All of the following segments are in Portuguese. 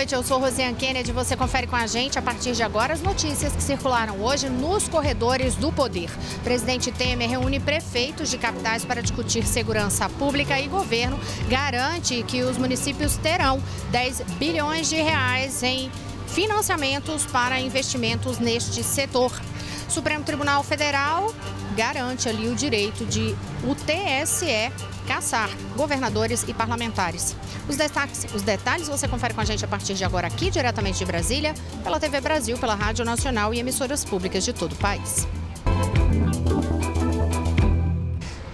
noite, eu sou Rosiane Kennedy. Você confere com a gente, a partir de agora, as notícias que circularam hoje nos corredores do poder. O presidente Temer reúne prefeitos de capitais para discutir segurança pública e governo garante que os municípios terão 10 bilhões de reais em financiamentos para investimentos neste setor. Supremo Tribunal Federal garante ali o direito de o TSE caçar governadores e parlamentares. Os detalhes você confere com a gente a partir de agora aqui, diretamente de Brasília, pela TV Brasil, pela Rádio Nacional e emissoras públicas de todo o país.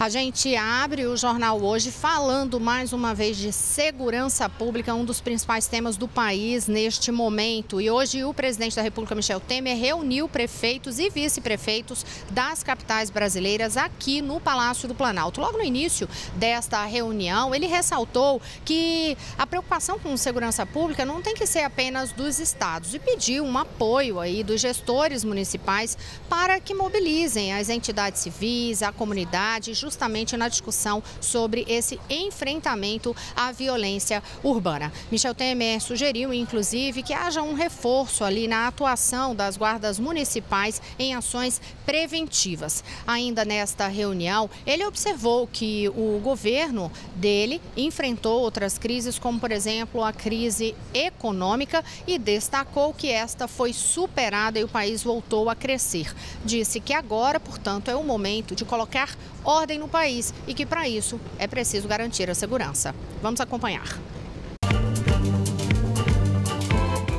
A gente abre o jornal hoje falando mais uma vez de segurança pública, um dos principais temas do país neste momento. E hoje o presidente da República, Michel Temer, reuniu prefeitos e vice-prefeitos das capitais brasileiras aqui no Palácio do Planalto. Logo no início desta reunião, ele ressaltou que a preocupação com segurança pública não tem que ser apenas dos estados e pediu um apoio aí dos gestores municipais para que mobilizem as entidades civis, a comunidade, justamente na discussão sobre esse enfrentamento à violência urbana. Michel Temer sugeriu, inclusive, que haja um reforço ali na atuação das guardas municipais em ações preventivas. Ainda nesta reunião, ele observou que o governo dele enfrentou outras crises, como, por exemplo, a crise econômica, e destacou que esta foi superada e o país voltou a crescer. Disse que agora, portanto, é o momento de colocar ordem no país e que, para isso, é preciso garantir a segurança. Vamos acompanhar.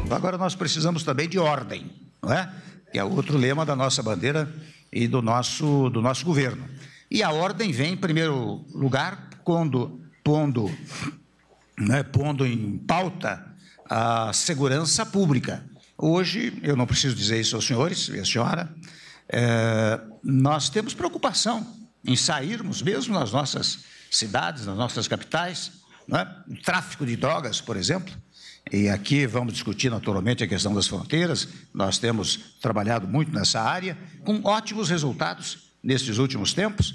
Agora nós precisamos também de ordem, não é? Que é outro lema da nossa bandeira e do nosso governo. E a ordem vem, em primeiro lugar, pondo em pauta a segurança pública. Hoje, eu não preciso dizer isso aos senhores e à senhora, nós temos preocupação em sairmos, mesmo nas nossas cidades, nas nossas capitais, não é? O tráfico de drogas, por exemplo, e aqui vamos discutir naturalmente a questão das fronteiras. Nós temos trabalhado muito nessa área, com ótimos resultados nesses últimos tempos.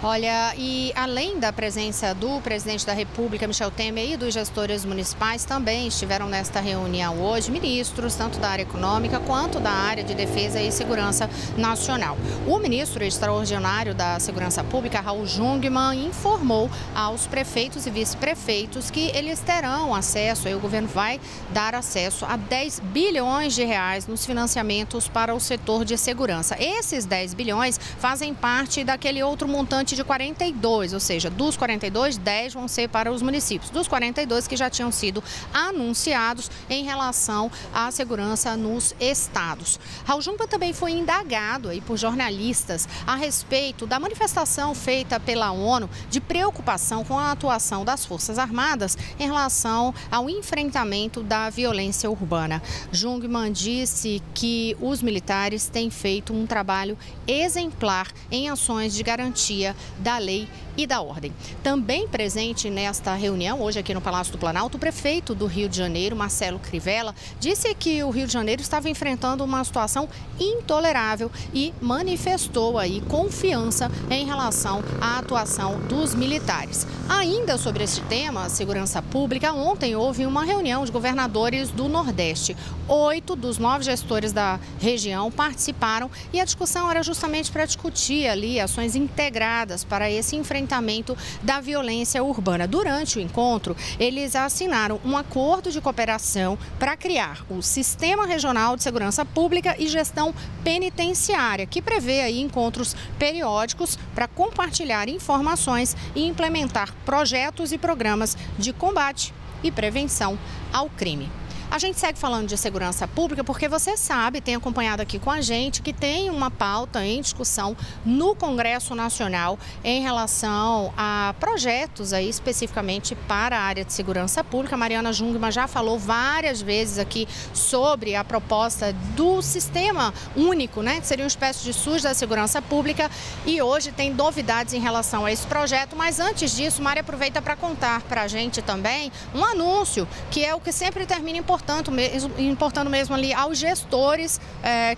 Olha, e além da presença do presidente da República, Michel Temer, e dos gestores municipais, também estiveram nesta reunião hoje ministros, tanto da área econômica quanto da área de defesa e segurança nacional. O ministro extraordinário da Segurança Pública, Raul Jungmann, informou aos prefeitos e vice-prefeitos que eles terão acesso, e o governo vai dar acesso a 10 bilhões de reais nos financiamentos para o setor de segurança. Esses 10 bilhões fazem parte daquele outro montante de 42, ou seja, dos 42, 10 vão ser para os municípios, dos 42 que já tinham sido anunciados em relação à segurança nos estados. Raul Jungmann também foi indagado aí por jornalistas a respeito da manifestação feita pela ONU de preocupação com a atuação das Forças Armadas em relação ao enfrentamento da violência urbana. Jungmann disse que os militares têm feito um trabalho exemplar em ações de garantia da lei e da ordem. Também presente nesta reunião, hoje aqui no Palácio do Planalto, o prefeito do Rio de Janeiro, Marcelo Crivella, disse que o Rio de Janeiro estava enfrentando uma situação intolerável e manifestou aí confiança em relação à atuação dos militares. Ainda sobre este tema, segurança pública, ontem houve uma reunião de governadores do Nordeste. 8 dos 9 gestores da região participaram e a discussão era justamente para discutir ali ações integradas para esse enfrentamento da violência urbana. Durante o encontro, eles assinaram um acordo de cooperação para criar o Sistema Regional de Segurança Pública e Gestão Penitenciária, que prevê aí encontros periódicos para compartilhar informações e implementar projetos e programas de combate e prevenção ao crime. A gente segue falando de segurança pública porque você sabe, tem acompanhado aqui com a gente, que tem uma pauta em discussão no Congresso Nacional em relação a projetos aí especificamente para a área de segurança pública. A Mariana Jungmann já falou várias vezes aqui sobre a proposta do sistema único, né, que seria uma espécie de SUS da segurança pública, e hoje tem novidades em relação a esse projeto. Mas antes disso, Mari aproveita para contar para a gente também um anúncio, que é o que sempre termina importante importando mesmo ali aos gestores,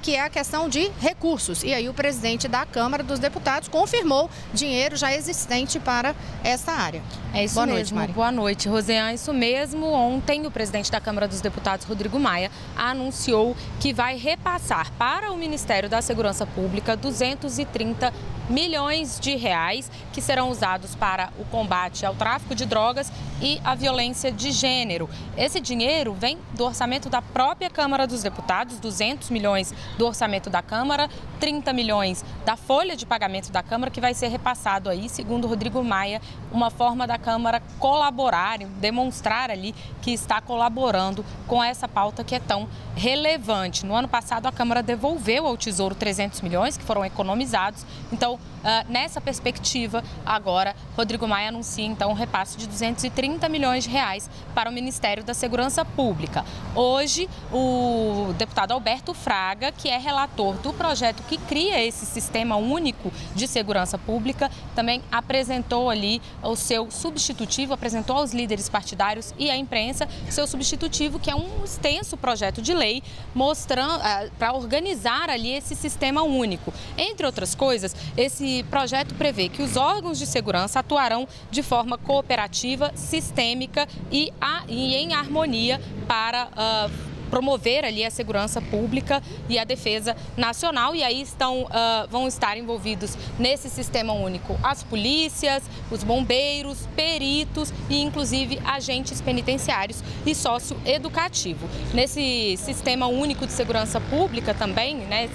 que é a questão de recursos. E aí o presidente da Câmara dos Deputados confirmou dinheiro já existente para essa área. É isso mesmo. Noite, Mari. Boa noite, Rosiane. É isso mesmo. Ontem, o presidente da Câmara dos Deputados, Rodrigo Maia, anunciou que vai repassar para o Ministério da Segurança Pública 230 milhões de reais que serão usados para o combate ao tráfico de drogas e à violência de gênero. Esse dinheiro vem do orçamento da própria Câmara dos Deputados, 200 milhões do orçamento da Câmara, 30 milhões da folha de pagamento da Câmara, que vai ser repassado aí, segundo Rodrigo Maia, uma forma da Câmara colaborar, demonstrar ali que está colaborando com essa pauta que é tão relevante. No ano passado, a Câmara devolveu ao Tesouro 300 milhões que foram economizados. Então, nessa perspectiva, agora, Rodrigo Maia anuncia, então, um repasse de 230 milhões de reais para o Ministério da Segurança Pública. Hoje, o deputado Alberto Fraga, que é relator do projeto que cria esse sistema único de segurança pública, também apresentou ali o seu substitutivo, apresentou aos líderes partidários e à imprensa seu substitutivo, que é um extenso projeto de lei mostrando para organizar ali esse sistema único. Entre outras coisas, esse projeto prevê que os órgãos de segurança atuarão de forma cooperativa, sistêmica e em harmonia para promover ali a segurança pública e a defesa nacional. E aí vão estar envolvidos nesse sistema único as polícias, os bombeiros, peritos e inclusive agentes penitenciários e socioeducativo. Nesse sistema único de segurança pública também, né,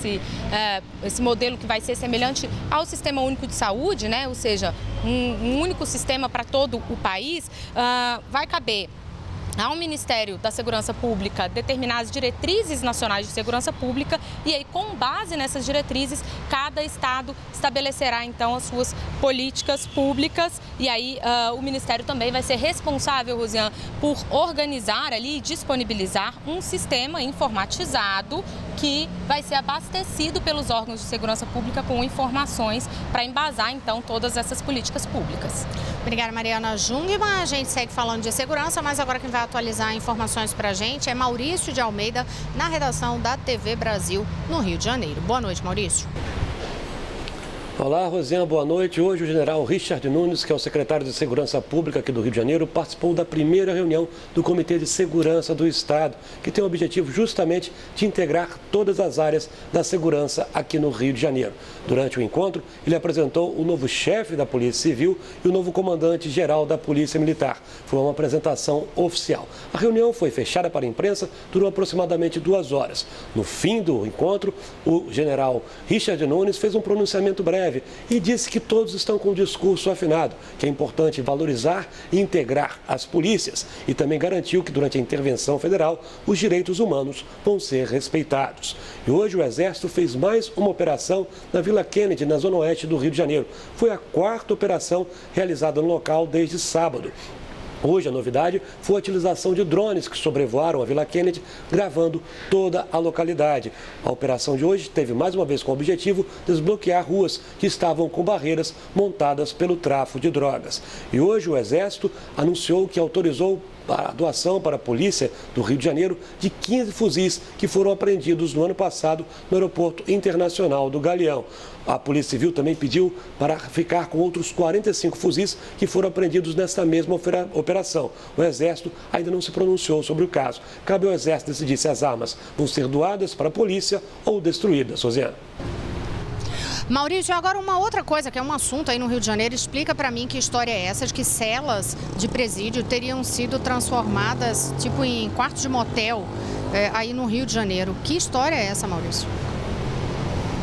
esse modelo que vai ser semelhante ao sistema único de saúde, né, ou seja, um único sistema para todo o país, vai caber ao Ministério da Segurança Pública determinar as diretrizes nacionais de segurança pública e aí, com base nessas diretrizes, cada estado estabelecerá, então, as suas políticas públicas e aí o Ministério também vai ser responsável, Rosiane, por organizar ali e disponibilizar um sistema informatizado que vai ser abastecido pelos órgãos de segurança pública com informações para embasar, então, todas essas políticas públicas. Obrigada, Mariana Jungmann. A gente segue falando de segurança, mas agora quem vai atualizar informações para a gente é Maurício de Almeida, na redação da TV Brasil, no Rio de Janeiro. Boa noite, Maurício. Olá, Rosiane, boa noite. Hoje o general Richard Nunes, que é o secretário de Segurança Pública aqui do Rio de Janeiro, participou da primeira reunião do Comitê de Segurança do Estado, que tem o objetivo justamente de integrar todas as áreas da segurança aqui no Rio de Janeiro. Durante o encontro, ele apresentou o novo chefe da Polícia Civil e o novo comandante-geral da Polícia Militar. Foi uma apresentação oficial. A reunião foi fechada para a imprensa, durou aproximadamente 2 horas. No fim do encontro, o general Richard Nunes fez um pronunciamento breve e disse que todos estão com o discurso afinado, que é importante valorizar e integrar as polícias e também garantiu que durante a intervenção federal os direitos humanos vão ser respeitados. E hoje o Exército fez mais uma operação na Vila Kennedy, na zona oeste do Rio de Janeiro. Foi a 4ª operação realizada no local desde sábado. Hoje a novidade foi a utilização de drones que sobrevoaram a Vila Kennedy, gravando toda a localidade. A operação de hoje teve mais uma vez como objetivo desbloquear ruas que estavam com barreiras montadas pelo tráfico de drogas. E hoje o Exército anunciou que autorizou a doação para a Polícia do Rio de Janeiro de 15 fuzis que foram apreendidos no ano passado no Aeroporto Internacional do Galeão. A Polícia Civil também pediu para ficar com outros 45 fuzis que foram apreendidos nessa mesma operação. O Exército ainda não se pronunciou sobre o caso. Cabe ao Exército decidir se as armas vão ser doadas para a polícia ou destruídas. Rosiane. Maurício, agora uma outra coisa, que é um assunto aí no Rio de Janeiro, explica para mim que história é essa de que celas de presídio teriam sido transformadas tipo em quartos de motel aí no Rio de Janeiro. Que história é essa, Maurício?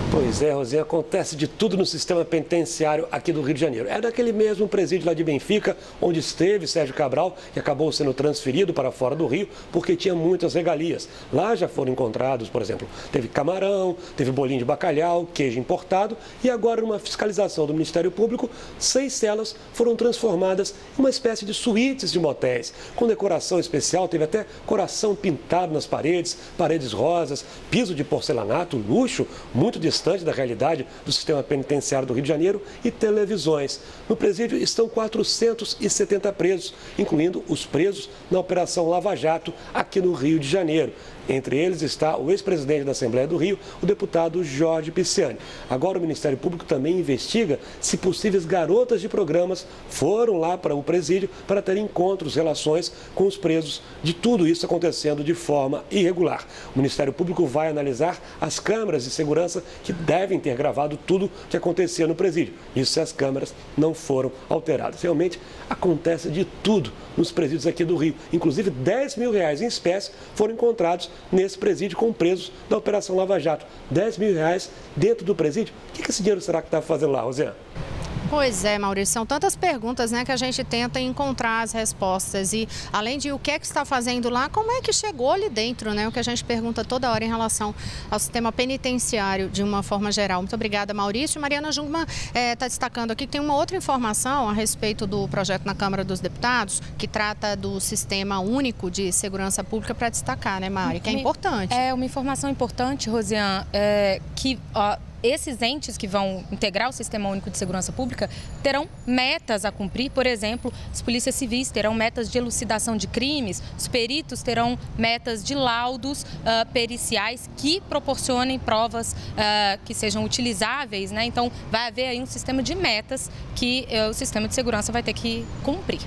Pois é, Rosiane, acontece de tudo no sistema penitenciário aqui do Rio de Janeiro. É daquele mesmo presídio lá de Benfica, onde esteve Sérgio Cabral, que acabou sendo transferido para fora do Rio, porque tinha muitas regalias. Lá já foram encontrados, por exemplo, teve camarão, teve bolinho de bacalhau, queijo importado, e agora, numa fiscalização do Ministério Público, 6 celas foram transformadas em uma espécie de suítes de motéis, com decoração especial, teve até coração pintado nas paredes, paredes rosas, piso de porcelanato, luxo, muito destaque distante da realidade do sistema penitenciário do Rio de Janeiro, e televisões. No presídio estão 470 presos, incluindo os presos na Operação Lava Jato aqui no Rio de Janeiro. Entre eles está o ex-presidente da Assembleia do Rio, o deputado Jorge Pisciani. Agora o Ministério Público também investiga se possíveis garotas de programas foram lá para o presídio para ter encontros, relações com os presos, de tudo isso acontecendo de forma irregular. O Ministério Público vai analisar as câmeras de segurança que devem ter gravado tudo o que acontecia no presídio. Isso se as câmeras não foram alteradas. Realmente acontece de tudo nos presídios aqui do Rio. Inclusive R$10 mil em espécie foram encontrados nesse presídio com presos da Operação Lava Jato. R$10 mil dentro do presídio? O que esse dinheiro será que está fazendo lá, Rosiane? Pois é, Maurício, são tantas perguntas, né, que a gente tenta encontrar as respostas. E além de o que é que está fazendo lá, como é que chegou ali dentro, né? O que a gente pergunta toda hora em relação ao sistema penitenciário de uma forma geral. Muito obrigada, Maurício. Mariana Jungmann está destacando aqui que tem uma outra informação a respeito do projeto na Câmara dos Deputados, que trata do Sistema Único de Segurança Pública, para destacar, né, Mari? Que é importante. É uma informação importante, Rosiane, que esses entes que vão integrar o Sistema Único de Segurança Pública terão metas a cumprir. Por exemplo, as polícias civis terão metas de elucidação de crimes, os peritos terão metas de laudos periciais que proporcionem provas que sejam utilizáveis, né? Então, vai haver aí um sistema de metas que o sistema de segurança vai ter que cumprir.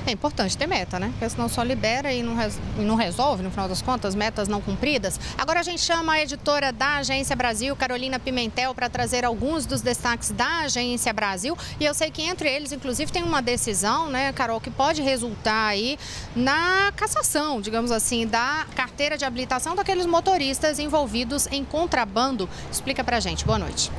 É importante ter meta, né? Porque senão só libera e não resolve, no final das contas, metas não cumpridas. Agora a gente chama a editora da Agência Brasil, Carolina Pimentel, para trazer alguns dos destaques da Agência Brasil. E eu sei que entre eles, inclusive, tem uma decisão, né, Carol, que pode resultar aí na cassação, digamos assim, da carteira de habilitação daqueles motoristas envolvidos em contrabando. Explica pra gente. Boa noite.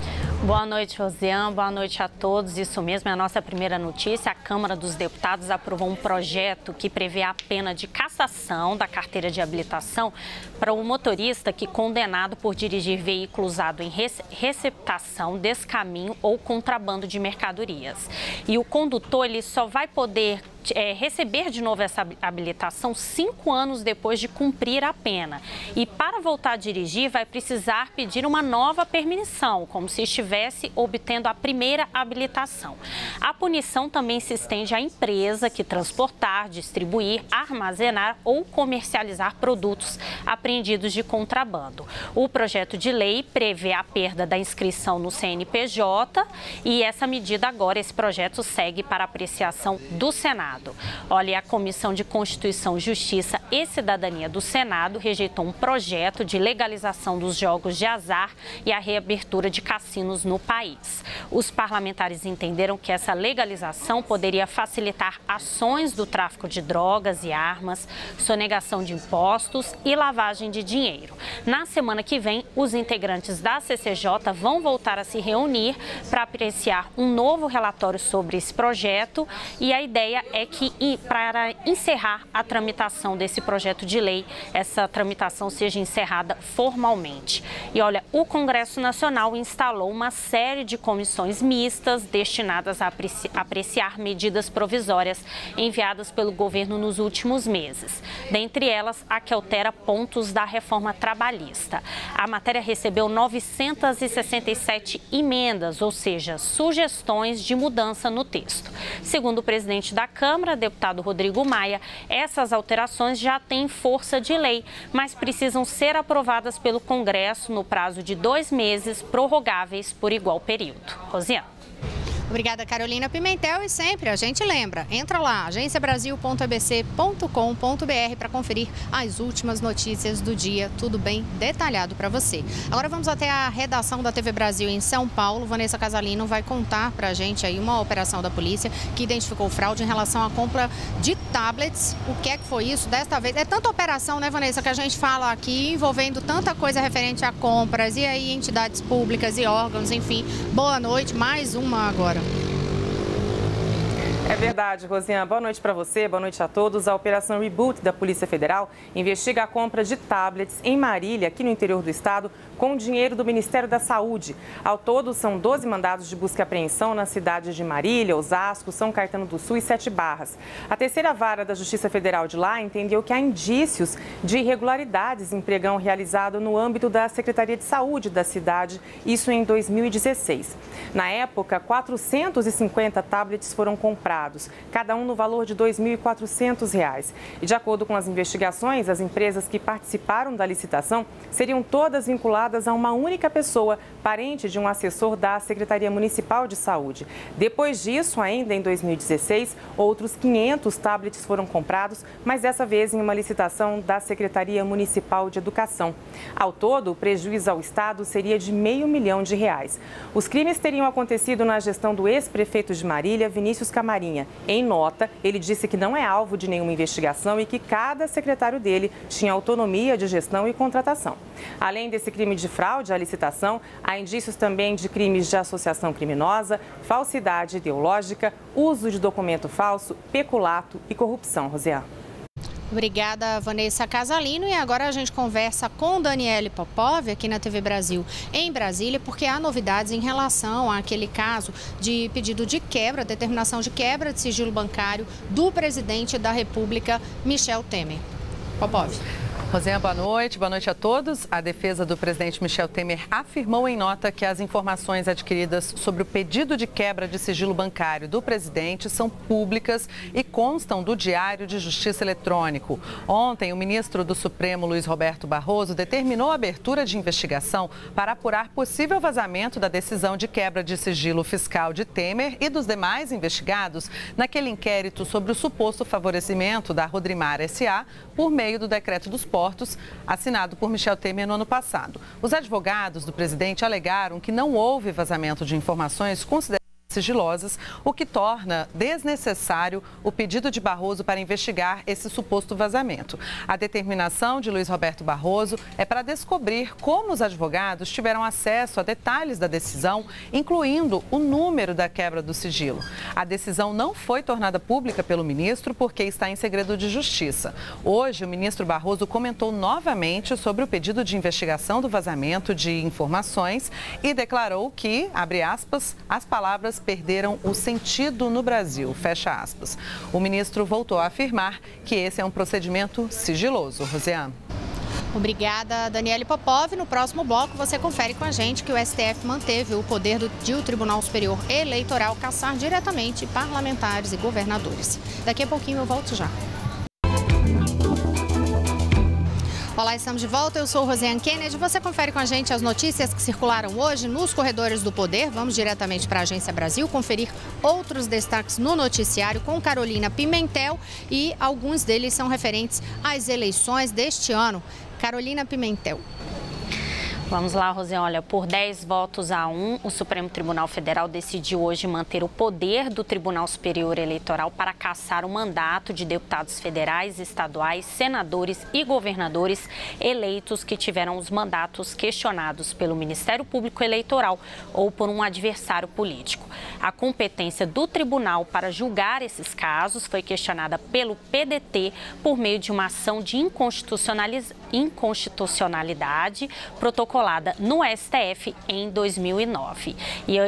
Boa noite, Rosiane. Boa noite a todos. Isso mesmo, é a nossa primeira notícia. A Câmara dos Deputados aprovou um projeto que prevê a pena de cassação da carteira de habilitação para o motorista que condenado por dirigir veículo usado em receptação, descaminho ou contrabando de mercadorias. E o condutor ele só vai poder receber de novo essa habilitação 5 anos depois de cumprir a pena. E para voltar a dirigir, vai precisar pedir uma nova permissão, como se estivesse obtendo a primeira habilitação. A punição também se estende à empresa que transportar, distribuir, armazenar ou comercializar produtos apreendidos de contrabando. O projeto de lei prevê a perda da inscrição no CNPJ e essa medida agora, esse projeto segue para apreciação do Senado. Olha, a Comissão de Constituição, Justiça e Cidadania do Senado rejeitou um projeto de legalização dos jogos de azar e a reabertura de cassinos no país. Os parlamentares entenderam que essa legalização poderia facilitar ações do tráfico de drogas e armas, sonegação de impostos e lavagem de dinheiro. Na semana que vem, os integrantes da CCJ vão voltar a se reunir para apreciar um novo relatório sobre esse projeto e a ideia é que, para encerrar a tramitação desse projeto de lei, essa tramitação seja encerrada formalmente. E olha, o Congresso Nacional instalou uma série de comissões mistas destinadas a apreciar medidas provisórias enviadas pelo governo nos últimos meses. Dentre elas, a que altera pontos da reforma trabalhista. A matéria recebeu 967 emendas, ou seja, sugestões de mudança no texto. Segundo o presidente da Câmara, deputado Rodrigo Maia, essas alterações já têm força de lei, mas precisam ser aprovadas pelo Congresso no prazo de 2 meses, prorrogáveis por igual período. Rosiane. Obrigada, Carolina Pimentel. E sempre a gente lembra, entra lá, agenciabrasil.abc.com.br para conferir as últimas notícias do dia, tudo bem detalhado para você. Agora vamos até a redação da TV Brasil em São Paulo. Vanessa Casalino vai contar para a gente aí uma operação da polícia que identificou fraude em relação à compra de tablets. O que é que foi isso desta vez? É tanta operação, né, Vanessa, que a gente fala aqui, envolvendo tanta coisa referente a compras e aí entidades públicas e órgãos, enfim. Boa noite, mais uma agora. É verdade, Rosiane. Boa noite para você, boa noite a todos. A Operação Reboot da Polícia Federal investiga a compra de tablets em Marília, aqui no interior do estado, com dinheiro do Ministério da Saúde. Ao todo, são 12 mandados de busca e apreensão nas cidades de Marília, Osasco, São Caetano do Sul e Sete Barras. A terceira vara da Justiça Federal de lá entendeu que há indícios de irregularidades em pregão realizado no âmbito da Secretaria de Saúde da cidade, isso em 2016. Na época, 450 tablets foram comprados, cada um no valor de R$ 2.400. E de acordo com as investigações, as empresas que participaram da licitação seriam todas vinculadas a uma única pessoa, parente de um assessor da Secretaria Municipal de Saúde. Depois disso, ainda em 2016, outros 500 tablets foram comprados, mas dessa vez em uma licitação da Secretaria Municipal de Educação. Ao todo, o prejuízo ao Estado seria de R$500 mil. Os crimes teriam acontecido na gestão do ex-prefeito de Marília, Vinícius Camarinha. Em nota, ele disse que não é alvo de nenhuma investigação e que cada secretário dele tinha autonomia de gestão e contratação. Além desse crime de fraude à licitação, há indícios também de crimes de associação criminosa, falsidade ideológica, uso de documento falso, peculato e corrupção. Rosiane. Obrigada, Vanessa Casalino. E agora a gente conversa com Daniele Popov, aqui na TV Brasil, em Brasília, porque há novidades em relação àquele caso de pedido de quebra, determinação de quebra de sigilo bancário do presidente da República, Michel Temer. Popov. Rosiane, boa noite a todos. A defesa do presidente Michel Temer afirmou em nota que as informações adquiridas sobre o pedido de quebra de sigilo bancário do presidente são públicas e constam do Diário de Justiça Eletrônico. Ontem, o ministro do Supremo, Luiz Roberto Barroso, determinou a abertura de investigação para apurar possível vazamento da decisão de quebra de sigilo fiscal de Temer e dos demais investigados naquele inquérito sobre o suposto favorecimento da Rodrimar S.A. por meio do decreto dos portos, assinado por Michel Temer no ano passado. Os advogados do presidente alegaram que não houve vazamento de informações consideradas sigilosas, o que torna desnecessário o pedido de Barroso para investigar esse suposto vazamento. A determinação de Luiz Roberto Barroso é para descobrir como os advogados tiveram acesso a detalhes da decisão, incluindo o número da quebra do sigilo. A decisão não foi tornada pública pelo ministro porque está em segredo de justiça. Hoje, o ministro Barroso comentou novamente sobre o pedido de investigação do vazamento de informações e declarou que, abre aspas, as palavras perderam o sentido no Brasil, fecha aspas. O ministro voltou a afirmar que esse é um procedimento sigiloso. Rosiane. Obrigada, Daniele Popov. No próximo bloco, você confere com a gente que o STF manteve o poder de o Tribunal Superior Eleitoral caçar diretamente parlamentares e governadores. Daqui a pouquinho eu volto já. Olá, estamos de volta. Eu sou Rosiane Kennedy. Você confere com a gente as notícias que circularam hoje nos corredores do poder. Vamos diretamente para a Agência Brasil conferir outros destaques no noticiário com Carolina Pimentel e alguns deles são referentes às eleições deste ano. Carolina Pimentel. Vamos lá, Rosiane. Olha, por 10 votos a 1, o Supremo Tribunal Federal decidiu hoje manter o poder do Tribunal Superior Eleitoral para cassar o mandato de deputados federais, estaduais, senadores e governadores eleitos que tiveram os mandatos questionados pelo Ministério Público Eleitoral ou por um adversário político. A competência do tribunal para julgar esses casos foi questionada pelo PDT por meio de uma ação de inconstitucionalidade protocolada no STF em 2009. E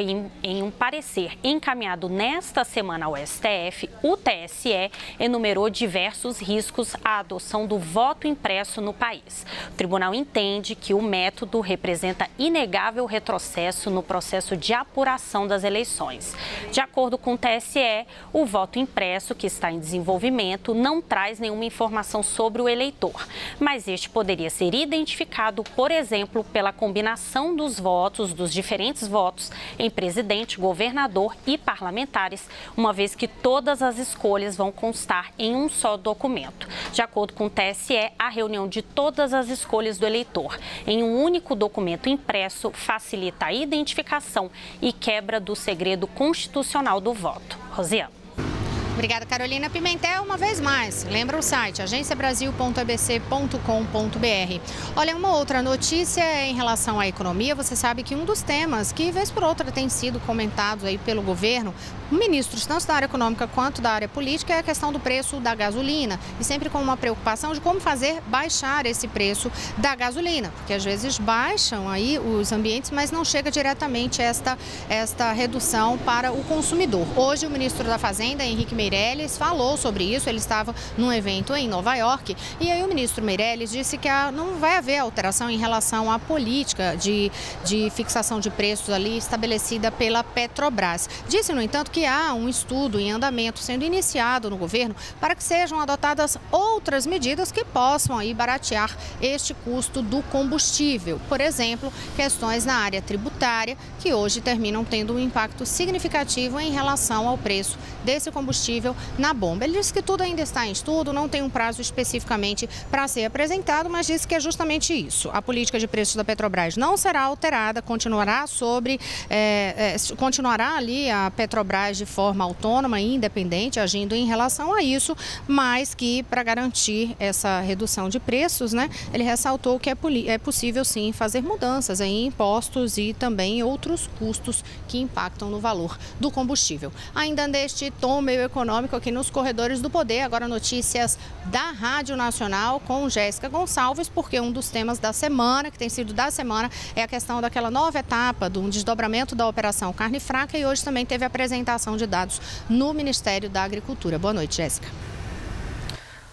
em um parecer encaminhado nesta semana ao STF, o TSE enumerou diversos riscos à adoção do voto impresso no país. O tribunal entende que o método representa inegável retrocesso no processo de apuração das eleições. De acordo com o TSE, o voto impresso que está em desenvolvimento não traz nenhuma informação sobre o eleitor, mas este poderia ser identificado, por exemplo, pela combinação dos votos, dos diferentes votos em presidente, governador e parlamentares, uma vez que todas as escolhas vão constar em um só documento. De acordo com o TSE, a reunião de todas as escolhas do eleitor em um único documento impresso facilita a identificação e quebra do segredo constitucional do voto. Rosiane. Obrigada, Carolina Pimentel. Uma vez mais, lembra o site agenciabrasil.abc.com.br. Olha, uma outra notícia em relação à economia. Você sabe que um dos temas que, vez por outra, tem sido comentados aí pelo governo, ministros, tanto da área econômica quanto da área política, é a questão do preço da gasolina. E sempre com uma preocupação de como fazer baixar esse preço da gasolina, porque às vezes baixam aí os ambientes, mas não chega diretamente esta redução para o consumidor. Hoje o ministro da Fazenda, Henrique Meirelles, falou sobre isso. Ele estava num evento em Nova York e aí o ministro Meirelles disse que não vai haver alteração em relação à política de fixação de preços ali estabelecida pela Petrobras. Disse, no entanto, que há um estudo em andamento sendo iniciado no governo para que sejam adotadas outras medidas que possam aí baratear este custo do combustível. Por exemplo, questões na área tributária que hoje terminam tendo um impacto significativo em relação ao preço desse combustível na bomba. Ele disse que tudo ainda está em estudo, não tem um prazo especificamente para ser apresentado, mas disse que é justamente isso. A política de preços da Petrobras não será alterada, continuará ali a Petrobras de forma autônoma e independente, agindo em relação a isso, mas que para garantir essa redução de preços, né, ele ressaltou que é possível sim fazer mudanças em impostos e também outros custos que impactam no valor do combustível. Ainda neste tom meio econômico aqui nos corredores do poder, agora notícias da Rádio Nacional com Jéssica Gonçalves, porque um dos temas da semana, que tem sido da semana, é a questão daquela nova etapa do desdobramento da Operação Carne Fraca e hoje também teve a apresentação de dados no Ministério da Agricultura. Boa noite, Jéssica.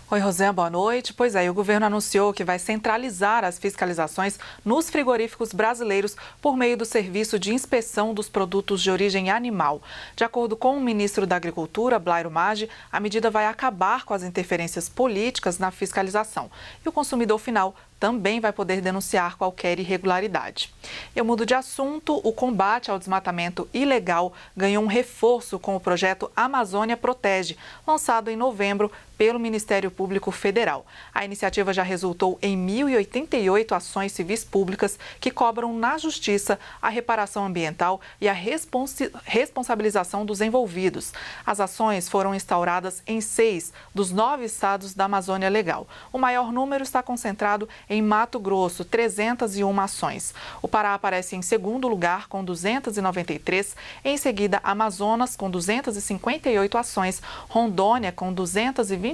Oi, Rosé, boa noite. Pois é, o governo anunciou que vai centralizar as fiscalizações nos frigoríficos brasileiros por meio do Serviço de Inspeção dos Produtos de Origem Animal. De acordo com o ministro da Agricultura, Blairo Maggi, a medida vai acabar com as interferências políticas na fiscalização. E o consumidor final também vai poder denunciar qualquer irregularidade. Eu mudo de assunto. O combate ao desmatamento ilegal ganhou um reforço com o projeto Amazônia Protege, lançado em novembro pelo Ministério Público Federal. A iniciativa já resultou em 1.088 ações civis públicas que cobram na Justiça a reparação ambiental e a responsabilização dos envolvidos. As ações foram instauradas em 6 dos 9 estados da Amazônia Legal. O maior número está concentrado em Mato Grosso, 301 ações. O Pará aparece em segundo lugar, com 293. Em seguida, Amazonas, com 258 ações. Rondônia, com 223.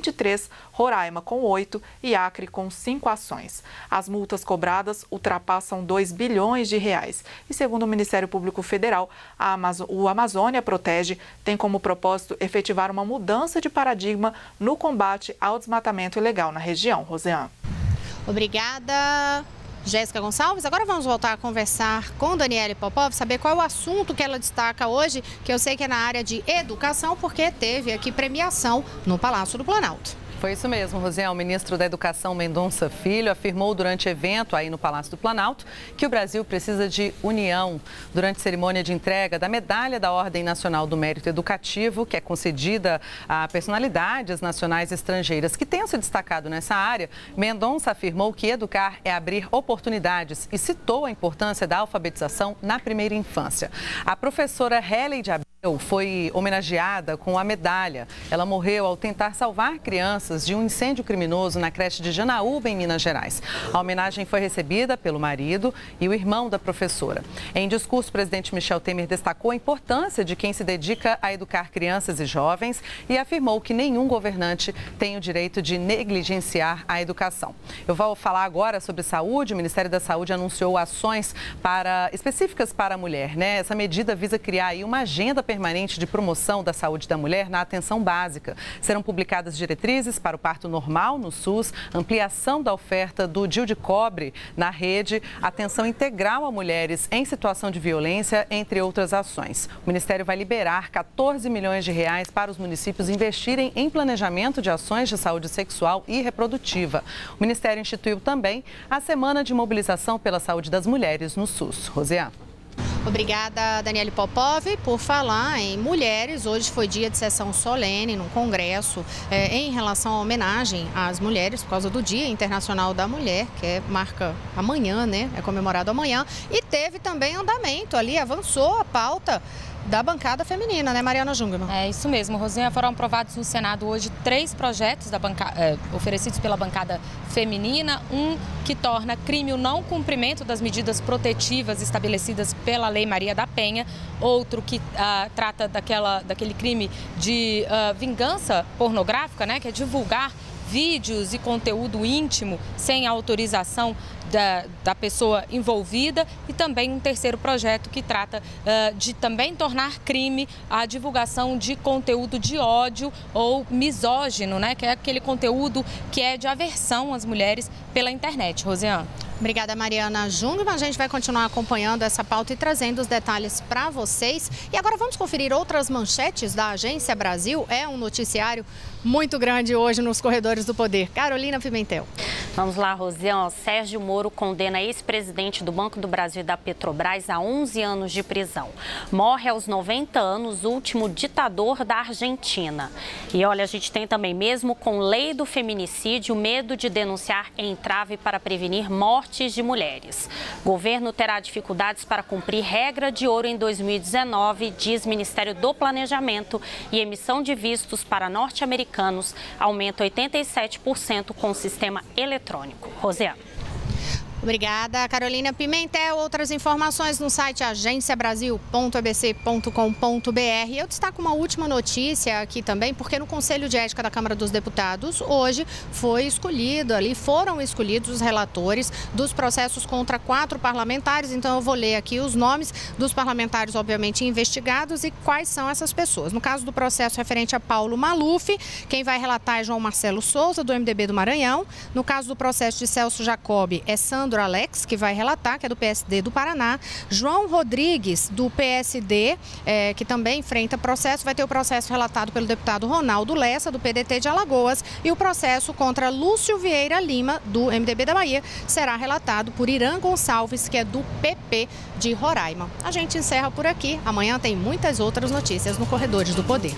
Roraima, com 8. E Acre, com 5 ações. As multas cobradas ultrapassam 2 bilhões de reais. E segundo o Ministério Público Federal, o Amazônia Protege tem como propósito efetivar uma mudança de paradigma no combate ao desmatamento ilegal na região. Roseane. Obrigada, Jéssica Gonçalves. Agora vamos voltar a conversar com Daniele Popov, saber qual é o assunto que ela destaca hoje, que eu sei que é na área de educação, porque teve aqui premiação no Palácio do Planalto. Foi isso mesmo, Rosé. O ministro da Educação, Mendonça Filho, afirmou durante evento aí no Palácio do Planalto que o Brasil precisa de união. Durante cerimônia de entrega da Medalha da Ordem Nacional do Mérito Educativo, que é concedida a personalidades nacionais e estrangeiras que tenham se destacado nessa área, Mendonça afirmou que educar é abrir oportunidades e citou a importância da alfabetização na primeira infância. A professora Helen de Abreu foi homenageada com a medalha. Ela morreu ao tentar salvar crianças de um incêndio criminoso na creche de Janaúba, em Minas Gerais. A homenagem foi recebida pelo marido e o irmão da professora. Em discurso, o presidente Michel Temer destacou a importância de quem se dedica a educar crianças e jovens e afirmou que nenhum governante tem o direito de negligenciar a educação. Eu vou falar agora sobre saúde. O Ministério da Saúde anunciou ações específicas para a mulher, né? Essa medida visa criar aí uma agenda permanente de promoção da saúde da mulher na atenção básica. Serão publicadas diretrizes para o parto normal no SUS, ampliação da oferta do DIU de cobre na rede, atenção integral a mulheres em situação de violência, entre outras ações. O Ministério vai liberar 14 milhões de reais para os municípios investirem em planejamento de ações de saúde sexual e reprodutiva. O Ministério instituiu também a Semana de Mobilização pela Saúde das Mulheres no SUS. Roseane. Obrigada, Daniele Popov, por falar em mulheres. Hoje foi dia de sessão solene no Congresso em relação à homenagem às mulheres por causa do Dia Internacional da Mulher, que marca amanhã, né? É comemorado amanhã. E teve também andamento ali, avançou a pauta da bancada feminina, né, Mariana Jungmann? É isso mesmo, Rosinha. Foram aprovados no Senado hoje 3 projetos oferecidos pela bancada feminina. Um que torna crime o não cumprimento das medidas protetivas estabelecidas pela Lei Maria da Penha. Outro que trata daquele crime de vingança pornográfica, né, que é divulgar vídeos e conteúdo íntimo sem autorização da pessoa envolvida, e também um terceiro projeto que trata de também tornar crime a divulgação de conteúdo de ódio ou misógino, né, que é aquele conteúdo que é de aversão às mulheres pela internet. Rosiane. Obrigada, Mariana Jungmann. A gente vai continuar acompanhando essa pauta e trazendo os detalhes para vocês. E agora vamos conferir outras manchetes da Agência Brasil. É um noticiário muito grande hoje nos corredores do poder. Carolina Pimentel. Vamos lá, Rosiane. Sérgio Moro condena ex-presidente do Banco do Brasil e da Petrobras a 11 anos de prisão. Morre aos 90 anos o último ditador da Argentina. E olha, a gente tem também, mesmo com lei do feminicídio, medo de denunciar entrave para prevenir mortes de mulheres. Governo terá dificuldades para cumprir regra de ouro em 2019, diz Ministério do Planejamento, e emissão de vistos para norte-americanos aumenta 87% com o sistema eletrônico. Rosiane. Obrigada, Carolina Pimentel. Outras informações no site agenciabrasil.abc.com.br. Eu destaco uma última notícia aqui também, porque no Conselho de Ética da Câmara dos Deputados, hoje foram escolhidos os relatores dos processos contra 4 parlamentares. Então eu vou ler aqui os nomes dos parlamentares, obviamente, investigados e quais são essas pessoas. No caso do processo referente a Paulo Maluf, quem vai relatar é João Marcelo Souza, do MDB do Maranhão. No caso do processo de Celso Jacob, é Sandro Alex, que vai relatar, que é do PSD do Paraná. João Rodrigues, do PSD, que também enfrenta processo, vai ter o processo relatado pelo deputado Ronaldo Lessa, do PDT de Alagoas, e o processo contra Lúcio Vieira Lima, do MDB da Bahia, será relatado por Irã Gonçalves, que é do PP de Roraima. A gente encerra por aqui. Amanhã tem muitas outras notícias no Corredores do Poder.